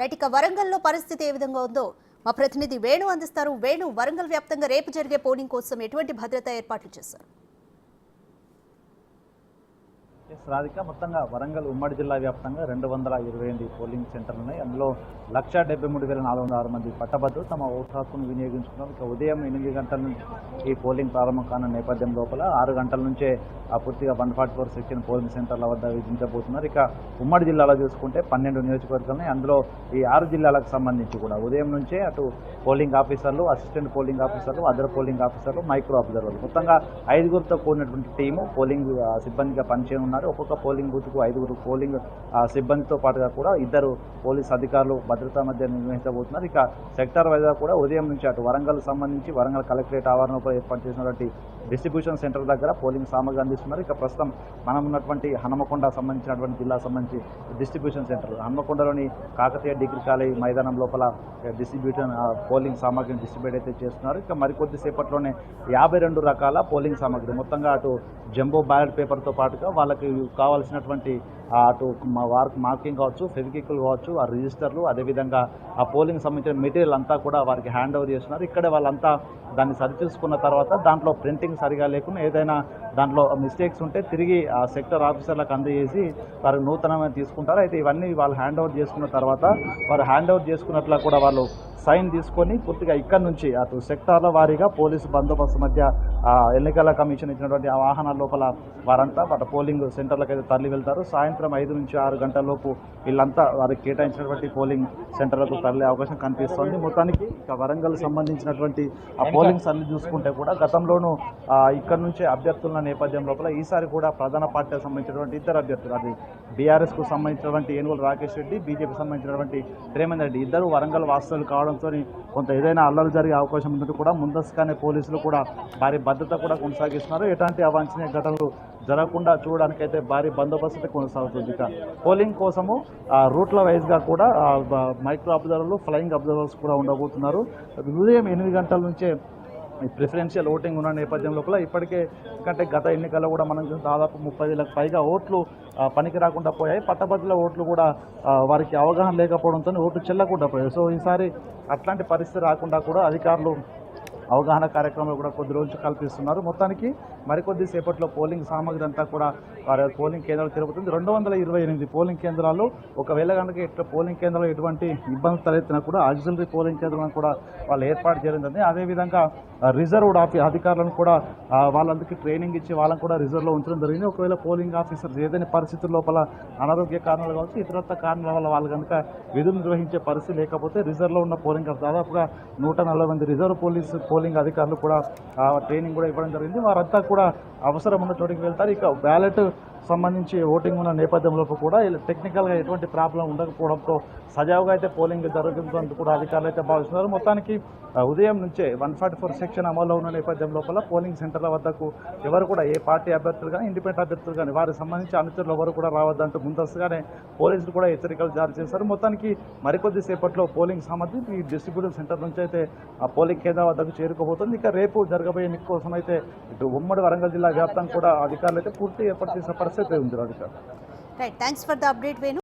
Right, ఇక వరంగల్లో పరిస్థితి ఏ విధంగా ఉందో మా ప్రతినిధి వేణు అందిస్తారు. వేణు, వరంగల్ వ్యాప్తంగా రేపు జరిగే పోలింగ్ కోసం ఎటువంటి భద్రతా ఏర్పాట్లు చేశారు? రాధిక, మొత్తంగా వరంగల్ ఉమ్మడి జిల్లా వ్యాప్తంగా 228 పోలింగ్ సెంటర్లు ఉన్నాయి. అందులో 1,73,406 మంది పట్టభద్రులు తమ ఓటు హక్కును వినియోగించుకున్నారు. ఇక ఉదయం 8 గంటల నుంచి ఈ పోలింగ్ ప్రారంభం కానున్న నేపథ్యం లోపల 6 గంటల నుంచే పూర్తిగా 144 సెక్షన్ పోలింగ్ సెంటర్ల వద్ద విధించబోతున్నారు. ఇక ఉమ్మడి జిల్లాలో చూసుకుంటే 12 నియోజకవర్గాలు, అందులో ఈ 6 జిల్లాలకు సంబంధించి కూడా ఉదయం నుంచే అటు పోలింగ్ ఆఫీసర్లు, అసిస్టెంట్ పోలింగ్ ఆఫీసర్లు, అదర్ పోలింగ్ ఆఫీసర్లు, మైక్రో అబ్జర్వర్లు మొత్తంగా 5గురితో కూడినటువంటి టీము పోలింగ్ సిబ్బందిగా పనిచేయనున్నారు. ఒక్కొక్క పోలింగ్ బూత్కు 5గురు పోలింగ్ సిబ్బందితో పాటుగా కూడా 2 పోలీస్ అధికారులు భద్రతా మధ్య నిర్వహించబోతున్నారు. ఇక సెక్టార్ వైజ్గా కూడా ఉదయం నుంచి అటు వరంగల్ సంబంధించి వరంగల్ కలెక్టరేట్ ఆవరణలో ఏర్పాటు చేసినటువంటి డిస్ట్రిబ్యూషన్ సెంటర్ దగ్గర పోలింగ్ సామగ్రి అందిస్తున్నారు. ఇక ప్రస్తుతం మనం ఉన్నటువంటి హనుమకొండ సంబంధించినటువంటి జిల్లా సంబంధించి డిస్ట్రిబ్యూషన్ సెంటర్ హనుమకొండలోని కాకతీయ డిగ్రీ కాలేజ్ మైదానం లోపల డిస్ట్రిబ్యూషన్ పోలింగ్ సామగ్రిని డిస్ట్రిబ్యూట్ అయితే చేస్తున్నారు. ఇక మరికొద్ది సేపట్లోనే 52 రకాల పోలింగ్ సామగ్రి మొత్తంగా అటు జంబో బ్యాలెట్ పేపర్తో పాటుగా వాళ్ళకి కావాల్సినటువంటి అటు మార్కింగ్ కావచ్చు, ఫెవికికల్ కావచ్చు, ఆ రిజిస్టర్లు, అదేవిధంగా ఆ పోలింగ్ సంబంధించిన మెటీరియల్ అంతా కూడా వారికి హ్యాండ్ ఓవర్ చేస్తున్నారు. ఇక్కడే వాళ్ళంతా దాన్ని సరిచూసుకున్న తర్వాత దాంట్లో ప్రింటింగ్ సరిగా లేకుండా ఏదైనా దాంట్లో మిస్టేక్స్ ఉంటే తిరిగి ఆ సెక్టర్ ఆఫీసర్లకు అందజేసి వారు నూతనమైన తీసుకుంటారు. అయితే ఇవన్నీ వాళ్ళు హ్యాండ్ ఓవర్ చేసుకున్న తర్వాత వారు హ్యాండ్ ఓవర్ చేసుకున్నట్లా కూడా వాళ్ళు సైన్ తీసుకొని పూర్తిగా ఇక్కడ నుంచి అటు సెక్టార్ల వారీగా పోలీసు బందోబస్తు మధ్య ఎన్నికల కమిషన్ ఇచ్చినటువంటి ఆ వాహనాల లోపల వారంతా వాటి పోలింగ్ సెంటర్లకు అయితే తరలి వెళ్తారు. సాయంత్రం 5 నుంచి 6 గంటల లోపు వీళ్ళంతా వారికి కేటాయించినటువంటి పోలింగ్ సెంటర్లకు తరలే అవకాశం కనిపిస్తోంది. మొత్తానికి ఇక వరంగల్ సంబంధించినటువంటి ఆ పోలింగ్ సర్లు చూసుకుంటే కూడా గతంలోనూ ఇక్కడ నుంచే అభ్యర్థుల నేపథ్యం లోపల ఈసారి కూడా ప్రధాన పార్టీకి సంబంధించినటువంటి 2 అభ్యర్థులు, అది బీఆర్ఎస్కు సంబంధించినటువంటి ఏనుగుల రాకేష్ రెడ్డి, బీజేపీ సంబంధించినటువంటి రేవంత్ రెడ్డి, ఇద్దరు వరంగల్ వాస్తవులు కావడంతో కొంత ఏదైనా అల్లలు జరిగే అవకాశం ఉన్నట్టు కూడా ముందస్తుగానే పోలీసులు కూడా భారీ భద్రత కూడా కొనసాగిస్తున్నారు. ఎలాంటి అవాంఛనీయ ఘటనలు జరగకుండా చూడడానికైతే భారీ బందోబస్తు కొనసాగుతుంది. ఇక పోలింగ్ కోసము రూట్ల వైజ్గా కూడా మైక్రో అబ్జర్వర్లు, ఫ్లయింగ్ అబ్జర్వర్స్ కూడా ఉండబోతున్నారు. ఉదయం 8 గంటల నుంచే ప్రిఫరెన్షియల్ ఓటింగ్ ఉన్న నేపథ్యం లోపల ఇప్పటికే కంటే గత ఎన్నికల్లో కూడా మనం దాదాపు 30,000కు పైగా ఓట్లు పనికి రాకుండా పోయాయి. పట్టభద్రుల ఓట్లు కూడా వారికి అవగాహన లేకపోవడంతో ఓట్లు చెల్లకుండా పోయాయి. సో ఈసారి అట్లాంటి పరిస్థితి రాకుండా కూడా అధికారులు అవగాహన కార్యక్రమాలు కూడా కొద్ది రోజులు కల్పిస్తున్నారు. మొత్తానికి మరికొద్ది సేపట్లో పోలింగ్ సామగ్రి అంతా కూడా వారి పోలింగ్ కేంద్రాలు తిరుగుతుంది. 228 పోలింగ్ కేంద్రాలు, ఒకవేళ కనుక పోలింగ్ కేంద్రాలు ఎటువంటి ఇబ్బంది తలెత్తినా కూడా ఆక్సిలరీ పోలింగ్ కేంద్రాలను కూడా వాళ్ళు ఏర్పాటు చేయడం జరిగింది. అదేవిధంగా రిజర్వ్డ్ అధికారులను కూడా వాళ్ళందరికీ ట్రైనింగ్ ఇచ్చి వాళ్ళని కూడా రిజర్వ్లో ఉంచడం జరిగింది. ఒకవేళ పోలింగ్ ఆఫీసర్స్ ఏదైనా పరిస్థితుల లోపల అనారోగ్య కారణాలు కావచ్చు, ఇతరత్ర కారణాల వల్ల వాళ్ళు కనుక విధులు నిర్వహించే పరిస్థితి లేకపోతే రిజర్వ్లో ఉన్న పోలింగ్ దాదాపుగా 140 మంది రిజర్వ్ పోలింగ్ అధికారులు కూడా ట్రైనింగ్ కూడా ఇవ్వడం జరిగింది. వారంతా కూడా అవసరం ఉన్న చోటికి వెళ్తారు. ఇక బ్యాలెట్ సంబంధించి ఓటింగ్ ఉన్న నేపథ్యంలో కూడా టెక్నికల్గా ఎటువంటి ప్రాబ్లం ఉండకపోవడంతో సజావుగా అయితే పోలింగ్ జరుగుతుందని కూడా అధికారులు అయితే భావిస్తున్నారు. మొత్తానికి ఉదయం నుంచే 144 సెక్షన్ అమల్లో ఉన్న నేపథ్యం లోపల పోలింగ్ సెంటర్ల వద్దకు ఎవరు కూడా ఏ పార్టీ అభ్యర్థులు కానీ ఇండిపెండెంట్ అభ్యర్థులు కానీ వారికి సంబంధించి అనుచరులు ఎవరు కూడా రావద్దంటూ ముందస్తుగానే పోలీసులు కూడా హెచ్చరికలు జారీ చేశారు. మొత్తానికి మరికొద్ది సేపట్లో పోలింగ్ సామర్థ్యం ఈ డిస్ట్రిబ్యూషన్ సెంటర్ నుంచి అయితే ఆ పోలింగ్ కేంద్రం వద్దకు చేరుకోబోతుంది. ఇక రేపు జరగబోయే ఎన్నిక కోసం అయితే ఇటు ఉమ్మడి వరంగల్ జిల్లా వ్యాప్తంగా కూడా అధికారులు అయితే పూర్తి ఏర్పాటు చేసిన పరిస్థితి ఉంది. Right, thanks for the update Venu.